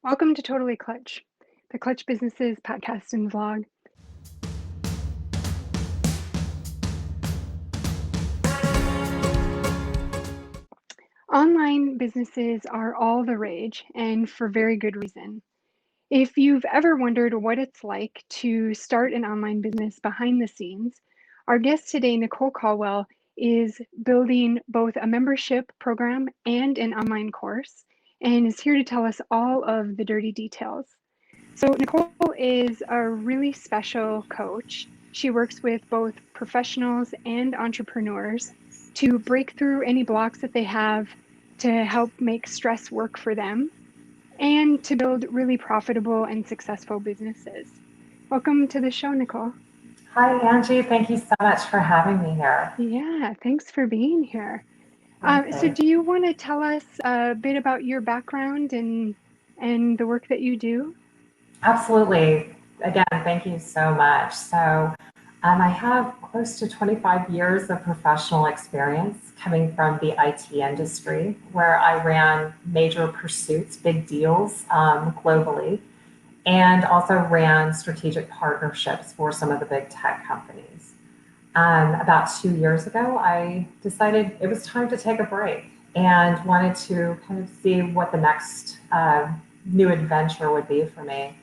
Welcome to Totally Clutch, the Clutch Businesses podcast and vlog. Online businesses are all the rage, and for very good reason. If you've ever wondered what it's like to start an online business behind the scenes, our guest today, Nicole Colwell, is building both a membership program and an online course, and is here to tell us all of the dirty details. So, Nicole is a really special coach. She works with both professionals and entrepreneurs to break through any blocks that they have to help make stress work for them and to build really profitable and successful businesses. Welcome to the show, Nicole. Hi, Angie. Thank you so much for having me here. Yeah, thanks for being here. So, Okay. do you want to tell us a bit about your background and the work that you do? Absolutely. Again, thank you so much. I have close to 25 years of professional experience coming from the IT industry, where I ran major pursuits, big deals globally, and also ran strategic partnerships for some of the big tech companies. About 2 years ago, I decided it was time to take a break and wanted to kind of see what the next new adventure would be for me.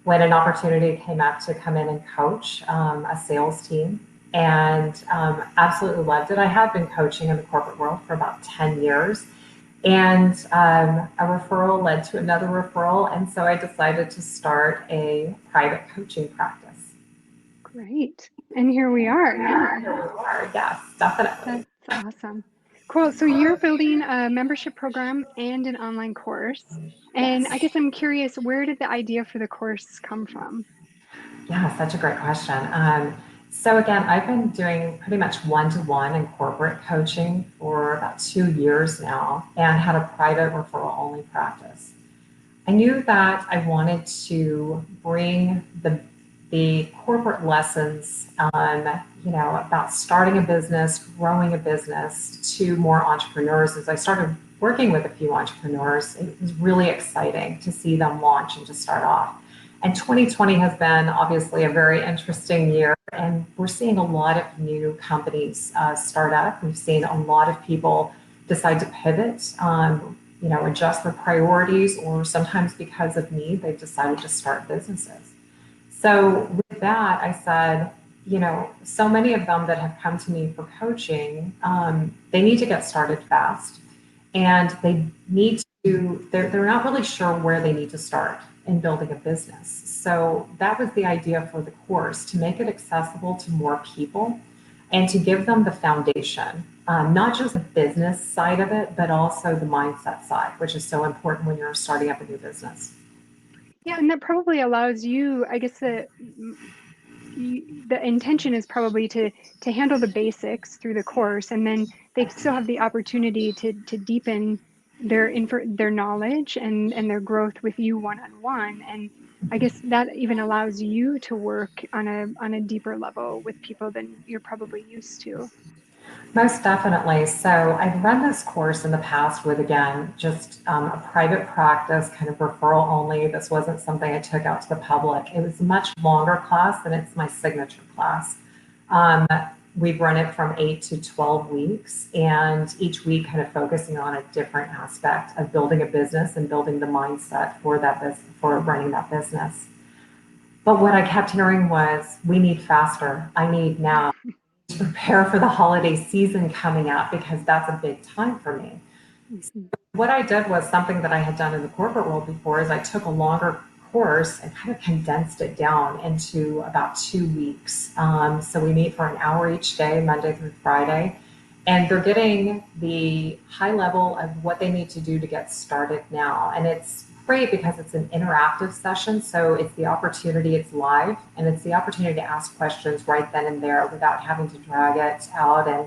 When an opportunity came up to come in and coach a sales team, and absolutely loved it. I had been coaching in the corporate world for about 10 years, and a referral led to another referral. And so I decided to start a private coaching practice. Great. And here we are now. Here we are. Yes, definitely. That's awesome. Cool. So you're building a membership program and an online course. And Yes. I guess I'm curious, where did the idea for the course come from? Yeah, such a great question. So again, I've been doing pretty much one-to-one and corporate coaching for about 2 years now and had a private referral only practice. I knew that I wanted to bring the corporate lessons on, about starting a business, growing a business to more entrepreneurs. As I started working with a few entrepreneurs, it was really exciting to see them launch and to start off. And 2020 has been obviously a very interesting year, and we're seeing a lot of new companies start up. We've seen a lot of people decide to pivot, adjust their priorities, or sometimes because of need, they've decided to start businesses. So with that, I said, so many of them that have come to me for coaching, they need to get started fast, and they're not really sure where they need to start in building a business. So that was the idea for the course, to make it accessible to more people and to give them the foundation, not just the business side of it, but also the mindset side, which is so important when you're starting up a new business. Yeah, and that probably allows you, I guess the intention is probably to handle the basics through the course, and then they still have the opportunity to deepen their knowledge and their growth with you one-on-one. And I guess that even allows you to work on a deeper level with people than you're probably used to. Most definitely. So I've run this course in the past with, again, just a private practice, kind of referral only. This wasn't something I took out to the public. It was a much longer class, and it's my signature class. Um, we've run it from 8 to 12 weeks, and each week kind of focusing on a different aspect of building a business and building the mindset for that business, for running that business. But what I kept hearing was, we need faster. I need now to prepare for the holiday season coming up, because that's a big time for me. Mhm. What I did was something that I had done in the corporate world before, is I took a longer course and kind of condensed it down into about 2 weeks. So we meet for an hour each day, Monday through Friday, and they're getting the high level of what they need to do to get started now. And it's great because it's an interactive session. So it's the opportunity, it's live, and it's the opportunity to ask questions right then and there without having to drag it out. And,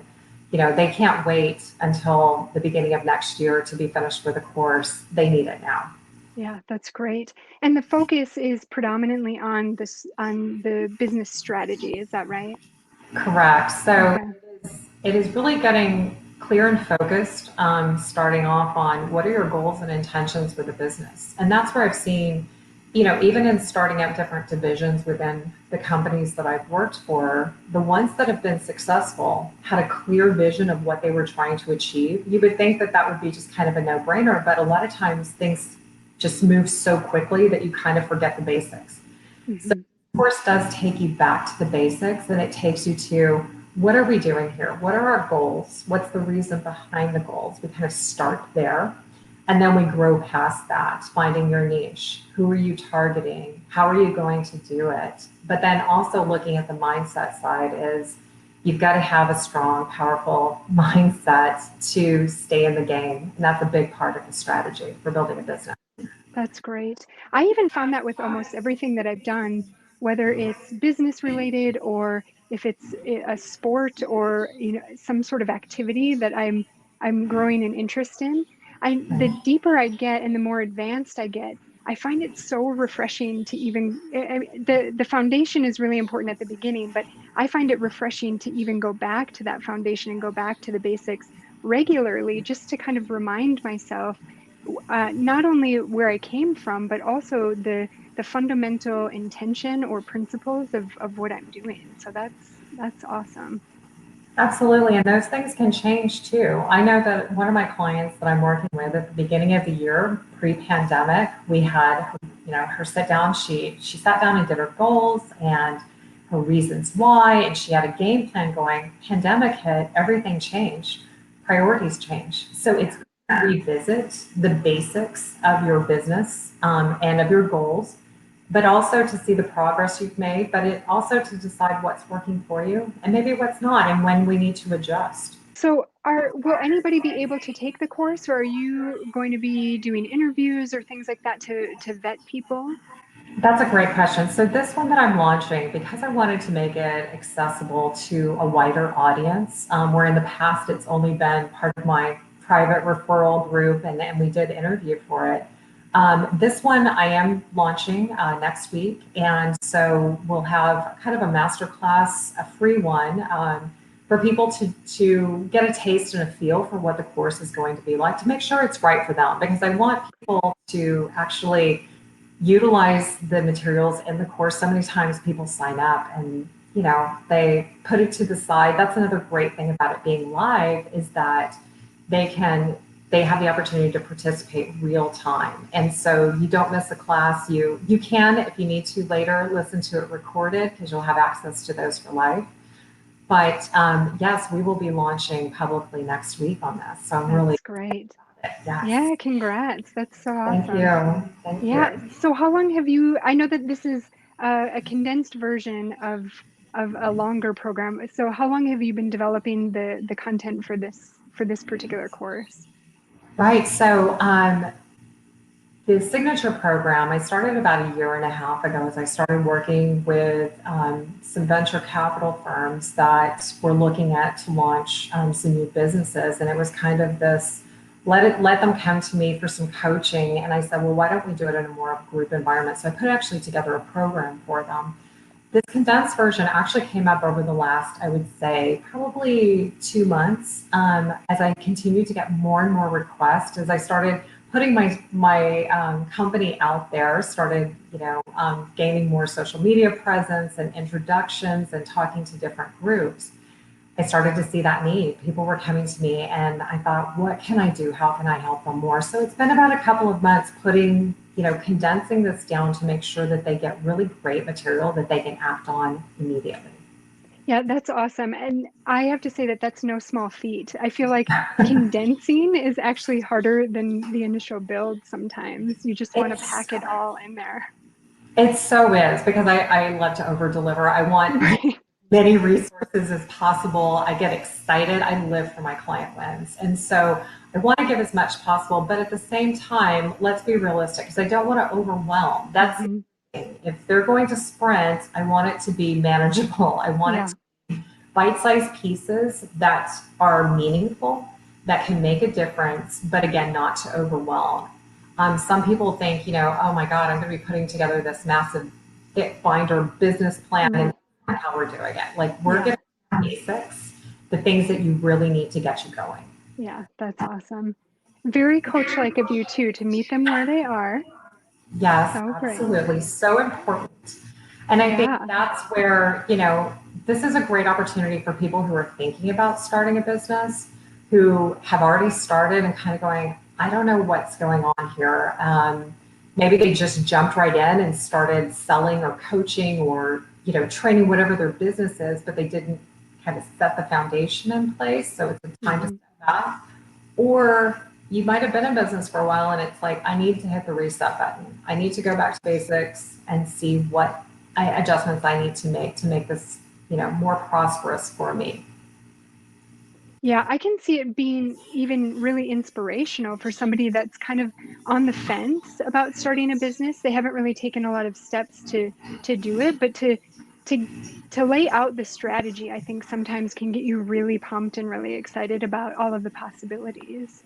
they can't wait until the beginning of next year to be finished with a course. They need it now. Yeah, that's great. And the focus is predominantly on the business strategy. Is that right? Correct. So Okay. it is really getting clear and focused, starting off on what are your goals and intentions for the business. And that's where I've seen, even in starting out different divisions within the companies that I've worked for, the ones that have been successful had a clear vision of what they were trying to achieve. You would think that that would be just kind of a no-brainer, but a lot of times things just move so quickly that you kind of forget the basics. So Hmm. the course does take you back to the basics, and it takes you to what are we doing here? What are our goals? What's the reason behind the goals? We kind of start there, and then we grow past that, finding your niche. Who are you targeting? How are you going to do it? But then also looking at the mindset side is you've got to have a strong, powerful mindset to stay in the game. And that's a big part of the strategy for building a business. That's great. I even found that with almost everything that I've done, whether it's business related or if it's a sport or some sort of activity that I'm growing an interest in. The deeper I get and the more advanced I get, I find it so refreshing to even the foundation is really important at the beginning, but I find it refreshing to even go back to that foundation and go back to the basics regularly just to kind of remind myself not only where I came from, but also the fundamental intention or principles of what I'm doing. So that's awesome. Absolutely. And those things can change too. I know that one of my clients that I'm working with at the beginning of the year, pre-pandemic, we had, her sit down. She sat down and did her goals and her reasons why, and she had a game plan going. Pandemic hit, everything changed, priorities changed. So it's good to revisit the basics of your business and of your goals, but also to see the progress you've made, but it also to decide what's working for you and maybe what's not and when we need to adjust. So will anybody be able to take the course, or are you going to be doing interviews or things like that to vet people? That's a great question. So this one that I'm launching, because I wanted to make it accessible to a wider audience, where in the past it's only been part of my private referral group, and we did interview for it. This one I am launching next week, and so we'll have kind of a master class, a free one, for people to get a taste and a feel for what the course is going to be like, to make sure it's right for them, because I want people to actually utilize the materials in the course. So many times people sign up and they put it to the side. That's another great thing about it being live, is that they have the opportunity to participate real time. And so you don't miss a class. You can, if you need to later, listen to it recorded, because you'll have access to those for life. But yes, we will be launching publicly next week on this. So I'm really That's great. excited. Yes. Yeah, congrats. That's so Thank awesome. you. Thank you. Yeah. So how long have you, I know that this is a condensed version of a longer program. So how long have you been developing the content for this particular course? Right. So the signature program, I started about a year and a half ago as I started working with some venture capital firms that were looking at to launch some new businesses. And it was kind of this, let them come to me for some coaching. And I said, well, why don't we do it in a more group environment? So I put actually together a program for them. This condensed version actually came up over the last, I would say, probably 2 months, as I continued to get more and more requests, as I started putting my company out there, started gaining more social media presence and introductions and talking to different groups. I started to see that need. People were coming to me, and I thought, what can I do? How can I help them more? So it's been about a couple of months condensing this down to make sure that they get really great material that they can act on immediately. Yeah, that's awesome. And I have to say that that's no small feat. I feel like condensing is actually harder than the initial build sometimes. You just want to It's pack it all in there. it so is, because I love to over deliver. I want Right. many resources as possible. I get excited. I live for my client wins. And so I want to give as much possible, but at the same time, let's be realistic, because I don't want to overwhelm. That's the Hmm. thing. If they're going to sprint, I want it to be manageable. I want it Yeah. to be bite-sized pieces that are meaningful, that can make a difference, but again, not to overwhelm. Some people think, oh my God, I'm going to be putting together this massive fit finder business plan, and Right. how we're doing it. Like, we're Yeah. getting the basics, the things that you really need to get you going. Yeah, that's awesome. Very coach-like of you too, to meet them where they are. Yes, So great. absolutely. So important. And I think Yeah. that's where, this is a great opportunity for people who are thinking about starting a business, who have already started and kind of going, I don't know what's going on here. Maybe they just jumped right in and started selling or coaching or, training, whatever their business is, but they didn't kind of set the foundation in place. So it's a time to Hmm. step back. Or you might have been in business for a while and it's like, I need to hit the reset button. I need to go back to basics and see what adjustments I need to make this, more prosperous for me. Yeah, I can see it being even really inspirational for somebody that's kind of on the fence about starting a business. They haven't really taken a lot of steps to do it, but to to lay out the strategy, I think sometimes can get you really pumped and really excited about all of the possibilities.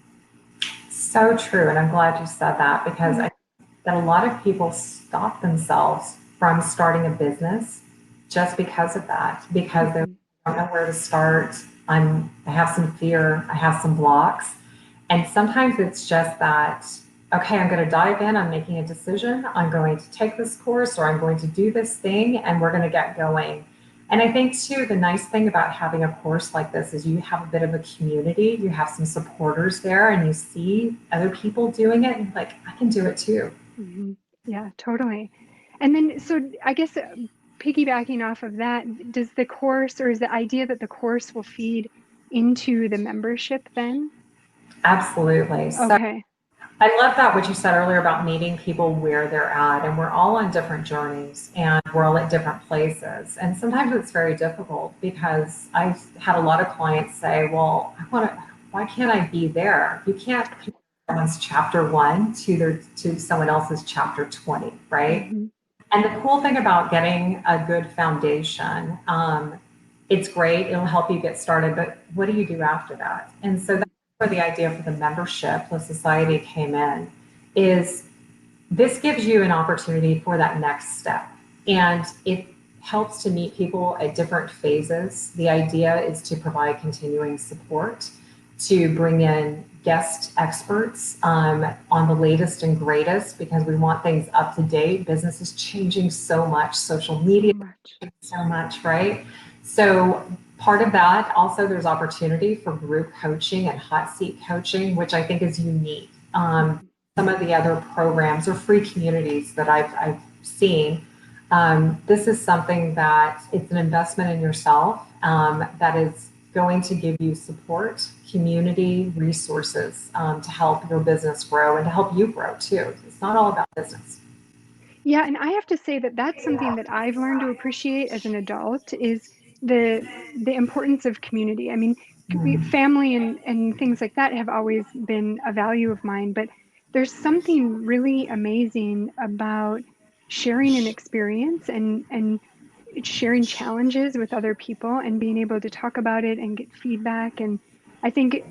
So true. And I'm glad you said that because I Yeah. think that a lot of people stop themselves from starting a business just because of that, because they Hmm. don't know where to start. I have some fear, I have some blocks. And sometimes it's just that, okay, I'm going to dive in, I'm making a decision, I'm going to take this course or I'm going to do this thing and we're going to get going. And I think too, the nice thing about having a course like this is you have a bit of a community, you have some supporters there and you see other people doing it and like, I can do it too. Hmm. Yeah, totally. And then, so I guess piggybacking off of that, does the course or is the idea that the course will feed into the membership then? Absolutely. So Okay. I love that what you said earlier about meeting people where they're at, and we're all on different journeys and we're all at different places. And sometimes it's very difficult because I've had a lot of clients say, well, why can't I be there? You can't compare someone's chapter one to someone else's chapter 20, right? Hmm. And the cool thing about getting a good foundation, it's great, it'll help you get started, but what do you do after that? And so that's where the idea for the membership, the society came in, is this gives you an opportunity for that next step. And it helps to meet people at different phases. The idea is to provide continuing support, to bring in guest experts on the latest and greatest because we want things up to date. Business is changing so much, social So media much. so much, right? So part of that also there's opportunity for group coaching and hot seat coaching, which I think is unique. Mhm. Some of the other programs or free communities that I've seen, this is something that it's an investment in yourself that is going to give you support, community, resources to help your business grow and to help you grow too. It's not all about business. Yeah, and I have to say that that's something that I've learned to appreciate as an adult is the the importance of community. I mean, Mm, family and things like that have always been a value of mine, but there's something really amazing about sharing an experience and sharing challenges with other people and being able to talk about it and get feedback. And I think,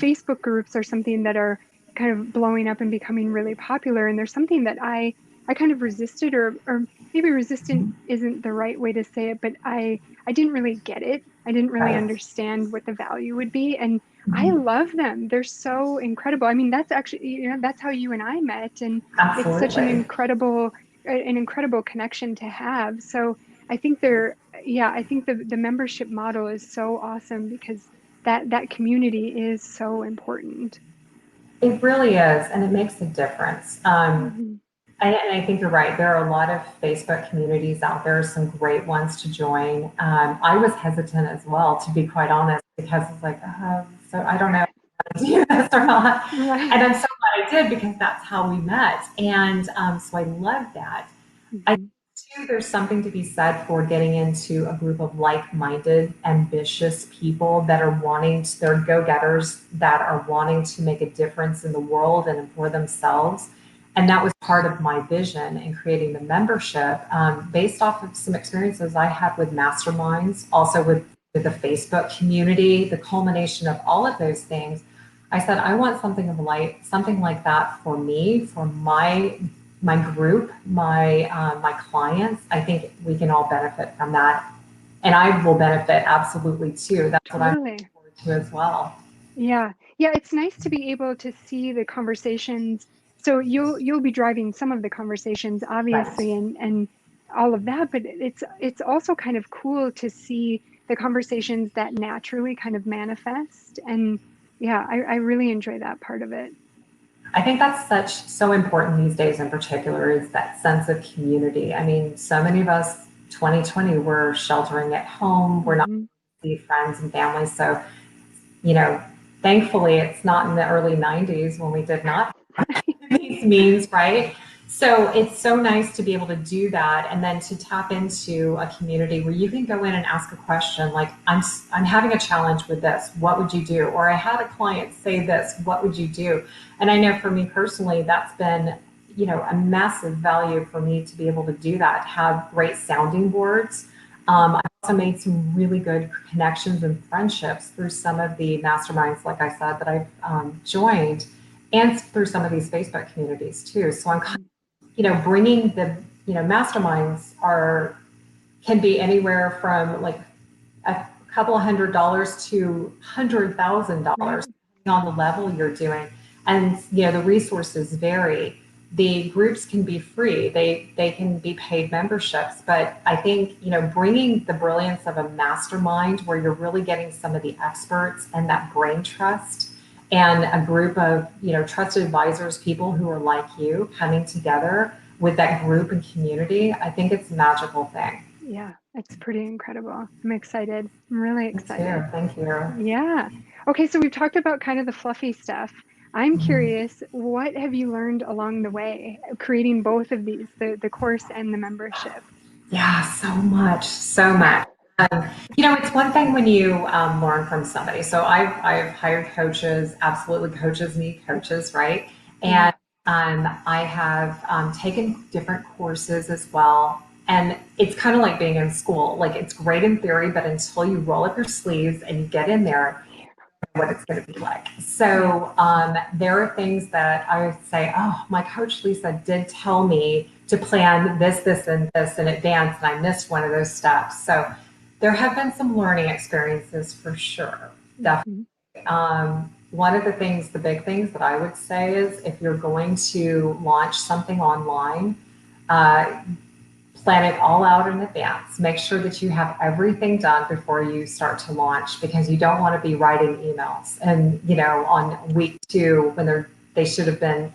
Facebook groups are something that are kind of blowing up and becoming really popular. And there's something that I kind of resisted, or maybe resistant isn't the right way to say it, but I didn't really get it. I didn't really right. understand what the value would be. And I Mhm. love them. They're so incredible. I mean, that's actually, that's how you and I met. And it's such Absolutely. an incredible connection to have. So I think yeah, I think the membership model is so awesome because that community is so important. It really is, and it makes a difference. Hmm. And I think you're right. There are a lot of Facebook communities out there, some great ones to join. I was hesitant as well, to be quite honest, because it's like, so I don't know if I do this or not. And Right. I'm so glad I did because that's how we met. And so I love that. I Hmm. too, there's something to be said for getting into a group of like-minded, ambitious people that are they're go-getters that are wanting to make a difference in the world and for themselves. And that was part of my vision in creating the membership, based off of some experiences I had with masterminds, also with the Facebook community, the culmination of all of those things. I said, I want something like that for me, for my group, my clients. I think we can all benefit from that, and I will benefit absolutely too. That's what I'm Totally. looking forward to as well. Yeah. Yeah, it's nice to be able to see the conversations. So you'll be driving some of the conversations, Right. obviously, and all of that, but it's also kind of cool to see the conversations that naturally kind of manifest. And yeah, I really enjoy that part of it. I think that's so important these days in particular is that sense of community. I mean, so many of us 2020 were sheltering at home. We're not Hmm. see friends and family. So, you know, thankfully it's not in the early 90s when we did not these means, right? So it's so nice to be able to do that and then to tap into a community where you can go in and ask a question like, I'm having a challenge with this. What would you do? Or I had a client say this. What would you do? And I know for me personally, that's been, a massive value for me to be able to do that, have great sounding boards. I also made some really good connections and friendships through some of the masterminds, like I said, that I've joined and through some of these Facebook communities too. So I'm kind Hmm. of, bringing the, masterminds can be anywhere from like a couple of $100 to Right. $100,000 on the level you're doing. And, the resources vary. The groups can be free. They can be paid memberships. But I think, bringing the brilliance of a mastermind where you're really getting some of the experts and that brain trust and a group of, trusted advisors, people who are like you coming together with that group and community, I think it's a magical thing. Yeah, it's pretty incredible. I'm excited. I'm really Me too. excited. Thank you. Yeah. Okay, so we've talked about kind of the fluffy stuff. I'm Mhm. curious, what have you learned along the way, creating both of these, the course and the membership? Yeah, so much, so much. It's one thing when you learn from somebody. So I've hired coaches, absolutely coaches need coaches, right? Yeah, And I have taken different courses as well. And it's kind of like being in school. Like it's great in theory, but until you roll up your sleeves and you get in there, what it's going to be like. yeah, So there are things that I would say, oh, my coach Lisa did tell me to plan this, and this in advance, and I missed one of those steps. So there have been some learning experiences for sure. Definitely. hmm, One of the big things that I would say is if you're going to launch something online, uh, plan it all out in advance. Make sure that you have everything done before you start to launch because you don't want to be writing emails and, on week two when they should have been,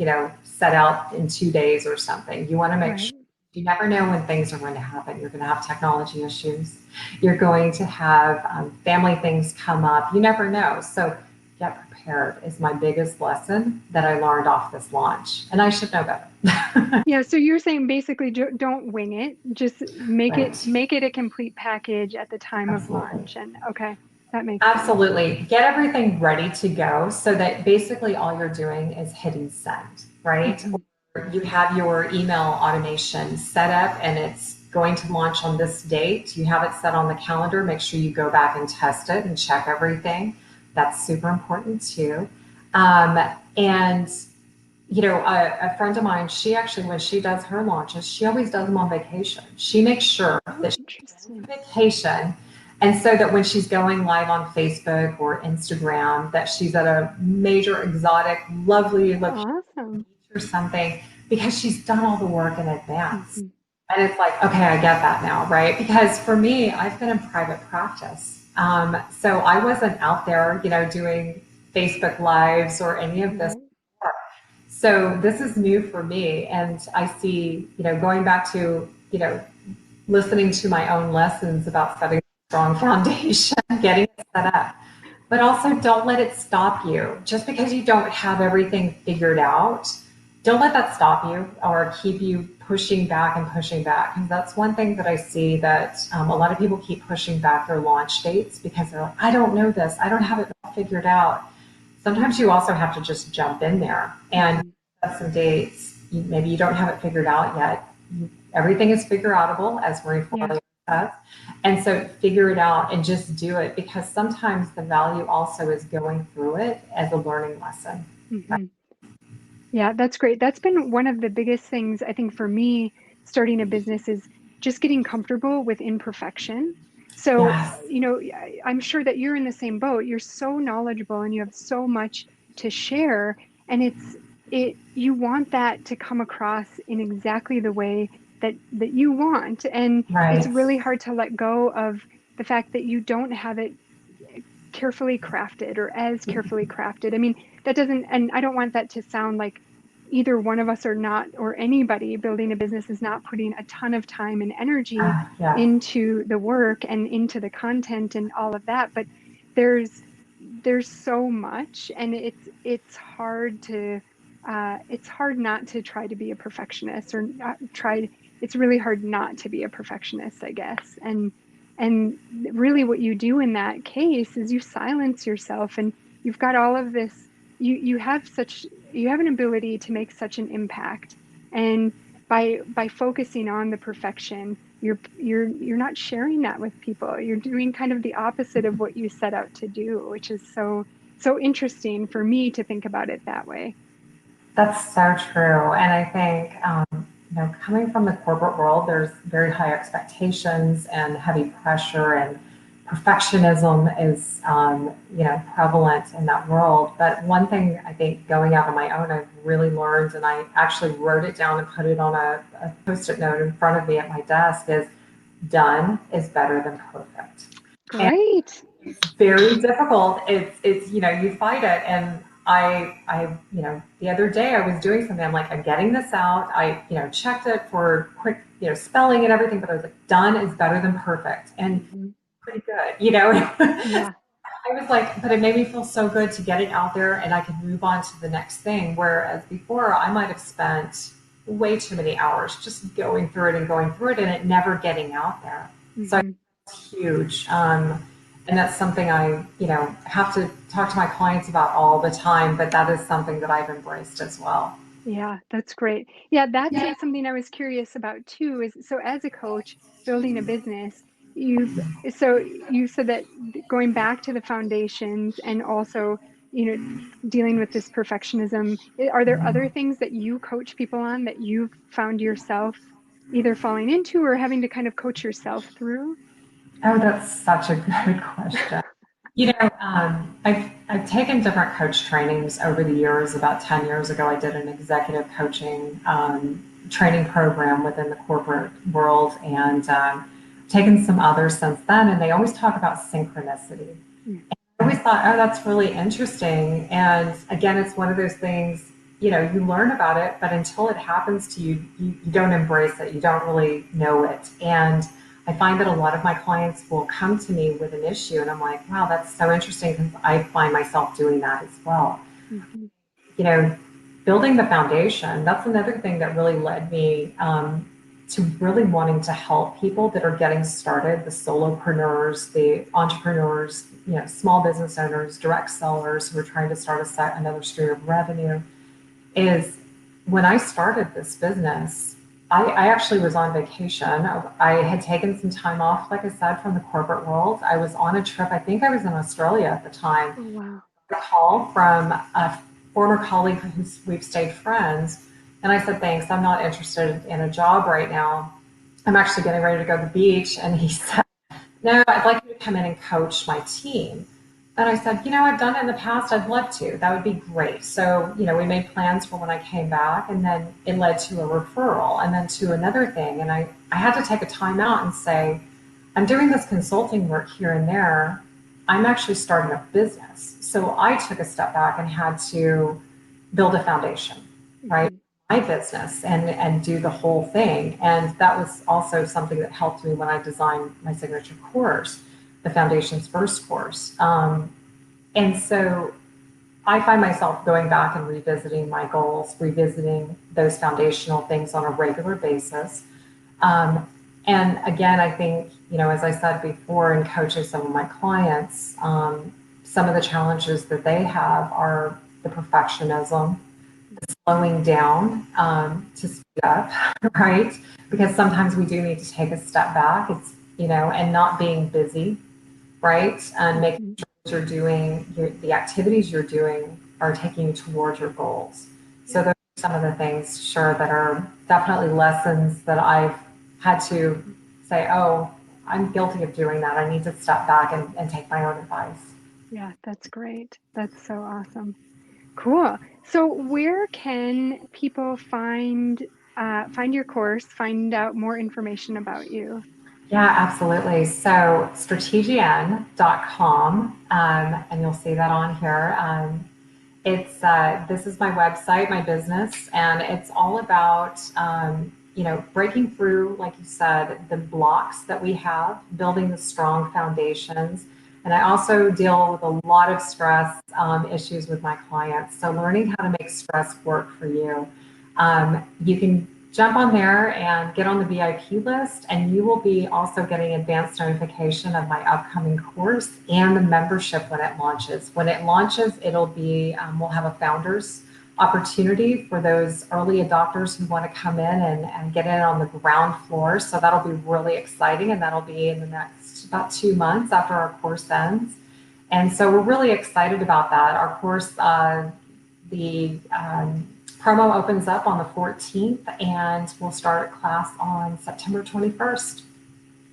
set out in 2 days or something. You want to make right. sure you never know when things are going to happen. You're going to have technology issues. You're going to have family things come up. You never know. So get prepared is my biggest lesson that I learned off this launch. And I should know better. Yeah, so you're saying basically don't wing it, just Right. make it a complete package at the time of Absolutely. launch. And okay, that makes sense. Absolutely. Get everything ready to go so that basically all you're doing is hitting send, right? Hmm. Or you have your email automation set up and it's going to launch on this date. You have it set on the calendar. Make sure you go back and test it and check everything. That's super important too. And a friend of mine, she actually, when she does her launches, she always does them on vacation. She makes sure Oh, that she's interesting. on vacation. And so that when she's going live on Facebook or Instagram, that she's at a major exotic, lovely location Awesome. or something, because she's done all the work in advance. Hmm. And it's like, okay, I get that now, right? Because for me, I've been in private practice. So I wasn't out there, doing Facebook Lives or any of this. Right. So this is new for me. And I see, going back to, listening to my own lessons about setting a strong foundation, getting it set up. But also don't let it stop you. Just because you don't have everything figured out, don't let that stop you or keep you pushing back and pushing back. Because that's one thing that I see that a lot of people keep pushing back their launch dates because they're like, I don't know this, I don't have it figured out. Sometimes you also have to just jump in there and Hmm. set some dates. Maybe you don't have it figured out yet. Everything is figure outable, as Marie Yeah. Forleo says. And so figure it out and just do it because sometimes the value also is going through it as a learning lesson. Hmm. Yeah, that's great. That's been one of the biggest things I think for me starting a business is just getting comfortable with imperfection. So, Yes. I'm sure that you're in the same boat. You're so knowledgeable and you have so much to share. And you want that to come across in exactly the way that you want. And it's Right. really hard to let go of the fact that you don't have it carefully crafted or as carefully crafted. I mean, that doesn't, and I don't want that to sound like either one of us, or not, or anybody building a business is not putting a ton of time and energy Yes. into the work and into the content and all of that. But there's so much, and it's hard not to try to be a perfectionist, or not try. It's really hard not to be a perfectionist, I guess. And really what you do in that case is you silence yourself, and you've got all of this. You have an ability to make such an impact, and by focusing on the perfection, you're not sharing that with people. You're doing kind of the opposite of what you set out to do, which is so interesting for me to think about it that way. That's so true. And I think, coming from the corporate world, there's very high expectations and heavy pressure, and perfectionism is, prevalent in that world. But one thing I think going out on my own, I've really learned, and I actually wrote it down and put it on a post-it note in front of me at my desk, is done is better than perfect. Great. Very difficult. It's you fight it. And the other day I was doing something. I'm like, I'm getting this out. I checked it for quick spelling and everything, but I was like, done is better than perfect, and Hmm. pretty good. Yeah. I was like, but it made me feel so good to get it out there, and I could move on to the next thing. Whereas before, I might have spent way too many hours just going through it and going through it, and it never getting out there. So Hmm. it's huge. And that's something I, have to talk to my clients about all the time, but that is something that I've embraced as well. Yeah, that's great. Yeah, that's something I was curious about too. Is so as a coach building a business, you've so you said that going back to the foundations, and also, dealing with this perfectionism. Are there other things that you coach people on that you've found yourself either falling into or having to kind of coach yourself through? Oh, that's such a good question. I've taken different coach trainings over the years. About 10 years ago, I did an executive coaching training program within the corporate world, and taken some others since then. And they always talk about synchronicity. Mm. I always thought, oh, that's really interesting. And again, it's one of those things, you learn about it, but until it happens to you, you don't embrace it. You don't really know it. And I find that a lot of my clients will come to me with an issue, and I'm like, wow, that's so interesting, because I find myself doing that as well. Mhm. You know, Building the foundation, that's another thing that really led me to really wanting to help people that are getting started, the solopreneurs, the entrepreneurs, small business owners, direct sellers who are trying to start another stream of revenue. Is when I started this business, I actually was on vacation. I had taken some time off, like I said, from the corporate world. I was on a trip. I think I was in Australia at the time. Oh, wow. A call from a former colleague who's we've stayed friends. And I said, thanks, I'm not interested in a job right now. I'm actually getting ready to go to the beach. And he said, no, I'd like you to come in and coach my team. And I said, I've done it in the past. I'd love to. That would be great. So, we made plans for when I came back, and then it led to a referral, and then to another thing. And I had to take a time out and say, I'm doing this consulting work here and there. I'm actually starting a business. So I took a step back and had to build a foundation, right? Hmm. My business, and do the whole thing. And that was also something that helped me when I designed my signature course, the Foundations First course. And so I find myself going back and revisiting my goals, revisiting those foundational things on a regular basis. Um, and again, I think, as I said before in coaching some of my clients, some of the challenges that they have are the perfectionism, slowing down to speed up, right? Because sometimes we do need to take a step back. And not being busy, right? And making Hmm. sure that the activities you're doing are taking you towards your goals. So those are some of the things, sure, that are definitely lessons that I've had to say, oh, I'm guilty of doing that. I need to step back and take my own advice. Yeah, that's great. That's so awesome. Cool. So where can people find your course, find out more information about you? Yeah, absolutely. So strategian.com, and you'll see that on here. This is my website, my business, and it's all about breaking through, like you said, the blocks that we have, building the strong foundations. And I also deal with a lot of stress issues with my clients. So learning how to make stress work for you. You can jump on there and get on the VIP list, and you will be also getting advanced notification of my upcoming course and the membership when it launches. When it launches, it'll be, we'll have a founders opportunity for those early adopters who want to come in and get in on the ground floor. So that'll be really exciting, and that'll be in the next about 2 months after our course ends. And so we're really excited about that. Our course, the promo opens up on the 14th, and we'll start class on September 21st.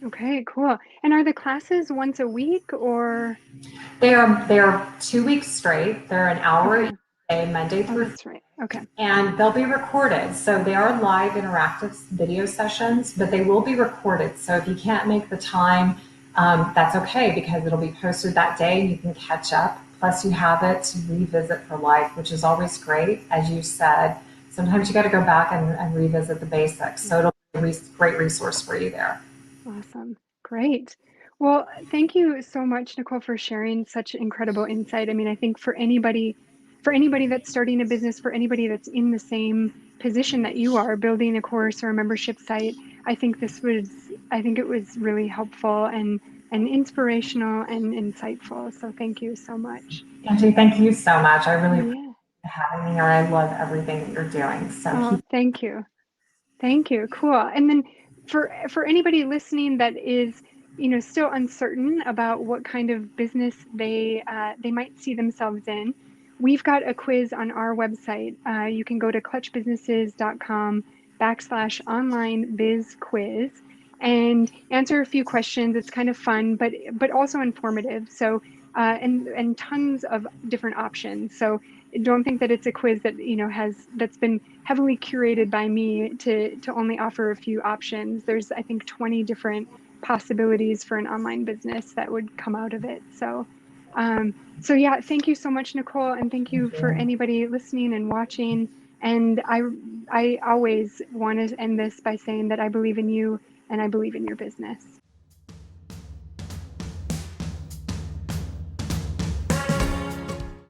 Okay, cool. And are the classes once a week or? They're 2 weeks straight. They're an hour Okay. each day, Monday Oh, through, that's right. Okay. and they'll be recorded. So they are live interactive video sessions, but they will be recorded. So if you can't make the time, that's okay, because it'll be posted that day and you can catch up. Plus, you have it to revisit for life, which is always great. As you said, sometimes you got to go back and revisit the basics. So Yeah. it'll be a great resource for you there. Awesome. Great. Well, thank you so much, Nicole, for sharing such incredible insight. I mean, I think for anybody that's starting a business, for anybody that's in the same position that you are, building a course or a membership site, I think it was really helpful and inspirational and insightful. So thank you so much. Angie, thank you so much. I really appreciate Yeah. having me here. I love everything that you're doing. So Oh, keep. thank you. Thank you. Cool. And then for anybody listening that is, still uncertain about what kind of business they might see themselves in, we've got a quiz on our website. You can go to clutchbusinesses.com/online biz quiz and answer a few questions. It's kind of fun, but also informative. So and tons of different options. So don't think that it's a quiz that that's been heavily curated by me to only offer a few options. There's, I think, 20 different possibilities for an online business that would come out of it. So yeah, thank you so much, Nicole, and thank you Thank for you. anybody listening and watching. And I always want to end this by saying that I believe in you and I believe in your business.